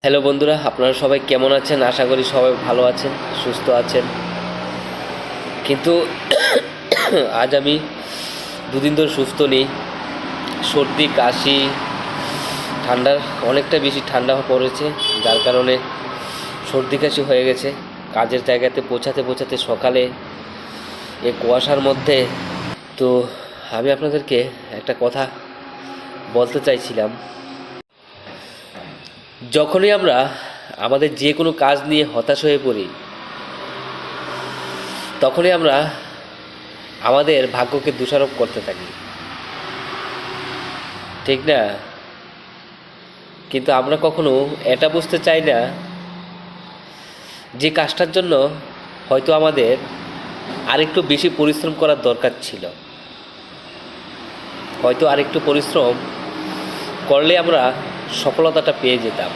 Hello বন্ধুরা, আপনারা সবাই কেমন আছেন? আশা করি সবাই ভালো আছেন, সুস্থ আছেন। কিন্তু আজ আমি দুদিন ধরে সুস্থ নেই। সর্দি, কাশি, ঠান্ডার অনেকটা বেশি ঠান্ডা পড়েছে, যার কারণে সর্দি কাশি হয়ে গেছে। কাজের জায়গাতে পৌঁছাতে পৌঁছাতে সকালে এই কুয়াশার মধ্যে। তো আমি আপনাদেরকে একটা কথা বলতে চাইছিলাম। যখনই আমরা আমাদের যে কোনো কাজ নিয়ে হতাশ হয়ে পড়ি, তখনই আমরা আমাদের ভাগ্যকে দোষারোপ করতে থাকি, ঠিক না? কিন্তু আমরা কখনো এটা বুঝতে চাই না যে কাজটার জন্য হয়তো আমাদের আরেকটু বেশি পরিশ্রম করার দরকার ছিল। হয়তো আরেকটু পরিশ্রম করলে আমরা সফলতাটা পেয়ে যেতাম।